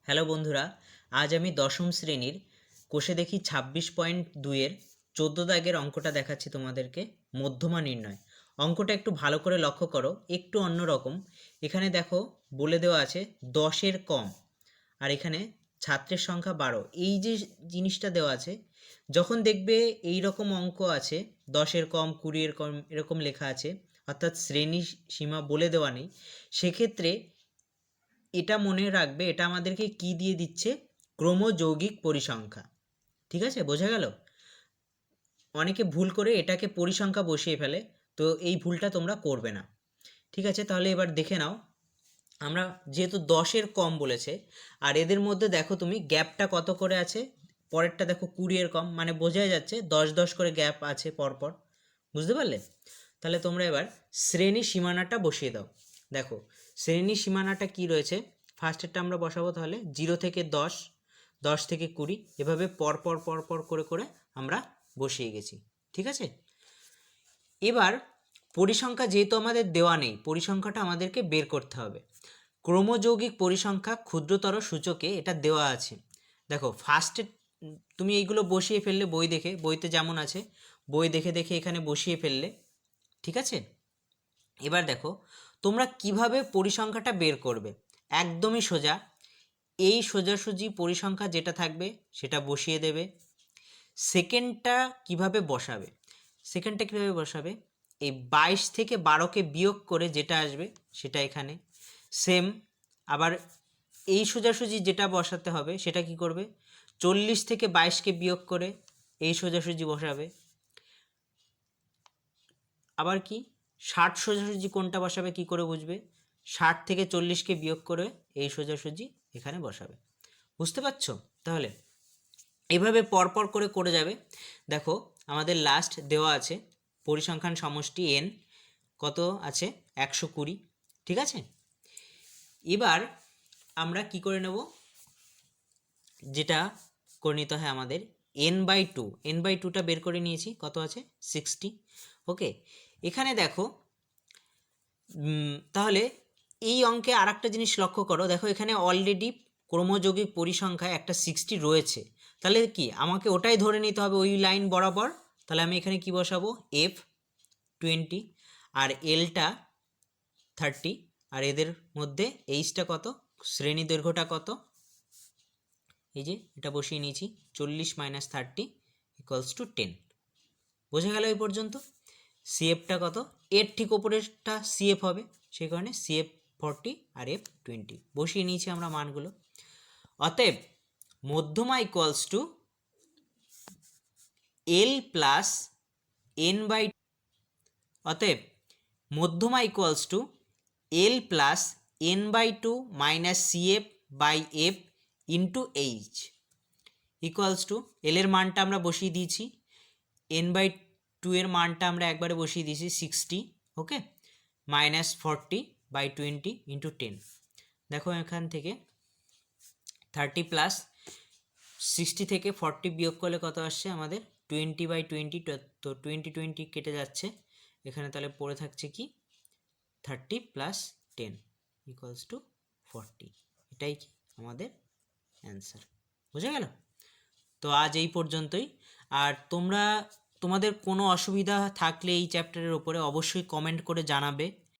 Hello বন্ধুরা, আজ আমি দশম শ্রেণীর কোষে দেখি 26.2-এর 14 দাগের অঙ্কটা দেখাচ্ছি তোমাদেরকে। মধ্যমা নির্ণয় অঙ্কটা একটু ভালো করে লক্ষ্য করো, একটু অন্যরকম। এখানে দেখো বলে দেওয়া আছে 10-এর কম, আর এখানে ছাত্রের সংখ্যা 12। এই যে জিনিসটা দেওয়া আছে, যখন দেখবে এই রকম অঙ্ক আছে 10-এর কম 20-এর কম এরকম লেখা আছে, অর্থাৎ শ্রেণী সীমা বলে দেওয়া নেই, সেক্ষেত্রে এটা মনে রাখবে, এটা আমাদেরকে কি দিয়ে দিচ্ছে? ক্রমযৌগিক পরিসংখ্যা। ঠিক আছে, বোঝা গেল? অনেকে ভুল করে এটাকে পরিসংখ্যা বসিয়ে ফেলে, তো এই ভুলটা তোমরা করবে না। ঠিক আছে, তাহলে এবার দেখে নাও। আমরা যেহেতু 10-এর কম বলেছে, আর এদের মধ্যে দেখো তুমি গ্যাপটা কত করে আছে। পরেরটা দেখো 20-এর কম, মানে বোঝাই যাচ্ছে 10-10 করে গ্যাপ আছে পরপর। বুঝতে পারলে? তাহলে তোমরা এবার শ্রেণী সীমানাটা বসিয়ে দাও। দেখো শ্রেণী সীমানাটা কি রয়েছে। ফার্স্টেরটা আমরা বসাবো, তাহলে 0 থেকে 10, 10 থেকে 20, এভাবে পরপর পরপর করে করে আমরা বসিয়ে গেছি। ঠিক আছে, এবার পরিসংখ্যা যেহেতু আমাদের দেওয়া নেই, পরিসংখ্যাটা আমাদেরকে বের করতে হবে। ক্রমযৌগিক পরিসংখ্যা ক্ষুদ্রতর সূচকে এটা দেওয়া আছে। দেখো ফার্স্টে তুমি এইগুলো বসিয়ে ফেললে, বই দেখে, বইতে যেমন আছে বই দেখে দেখে এখানে বসিয়ে ফেললে। ঠিক আছে, এবার দেখো তোমরা কিভাবে পরিসংখ্যাটা বের করবে। একদমই সোজা, এই সোজাসুজি পরিসংখ্যা যেটা থাকবে সেটা বসিয়ে দেবে। সেকেন্ডটা কিভাবে বসাবে? সেকেন্ডটা কীভাবে বসাবে? এই 22 থেকে 12কে বিয়োগ করে যেটা আসবে সেটা এখানে সেম। আবার এই সোজাসুজি যেটা বসাতে হবে সেটা কি করবে? 40 থেকে 22কে বিয়োগ করে এই সোজাসুজি বসাবে। আবার কি 60 সোজাসুজি কোনটা বসাবে কি করে বুঝবে? 60 থেকে 40কে বিয়োগ করে এই সোজাসুজি এখানে বসাবে। বুঝতে পারছো? তাহলে এভাবে পরপর করে করে যাবে। দেখো আমাদের লাস্ট দেওয়া আছে পরিসংখ্যান সমষ্টি n কত আছে? 120। ঠিক আছে, এবার আমরা কি করে নেব, যেটা করে নিতে হয় আমাদের n/2, n/2টা বের করে নিয়েছি, কত আছে? 60। ওকে, এখানে দেখো তাহলে এই অঙ্কে আর একটা জিনিস লক্ষ্য করো। দেখো এখানে অলরেডি ক্রমযৌগিক পরিসংখ্যায় একটা 60 রয়েছে, তাহলে কি আমাকে ওটাই ধরে নিতে হবে ওই লাইন বরাবর। তাহলে আমি এখানে কি বসাবো? f20, আর lটা 30, আর এদের মধ্যে এইচটা কত, শ্রেণী দৈর্ঘ্যটা কত, এই যে এটা বসিয়ে নিয়েছি, 40 - 30 = 10। বোঝা গেল এই পর্যন্ত? সিএফটা কত? এর ঠিক ওপরেরটা সিএফ হবে, সেই কারণে CF40 আর F20 বসিয়ে নিয়েছি আমরা মানগুলো। অতএব মধ্যমা = L প্লাস n/, অতএব মধ্যমা L plus n/2 minus CF/F into H L এর মানটা আমরা বসিয়ে দিয়েছি, n/2 এর মানটা আমরা একবারে বসিয়ে দিয়েছি 60। ওকে, -40/20 ইন্টু 10। দেখো এখান থেকে 30 প্লাস 60 থেকে 40 বিয়োগ করলে কত আসছে আমাদের? 20/20। তো 20 কেটে যাচ্ছে এখানে, তাহলে পড়ে থাকছে কি 30 প্লাস 10 = 40। এটাই কি আমাদের অ্যান্সার। বুঝা গেল? তো আজ এই পর্যন্তই। আর তোমাদের কোনো অসুবিধা থাকলে এই চ্যাপ্টারের ওপরে অবশ্যই কমেন্ট করে জানাবে।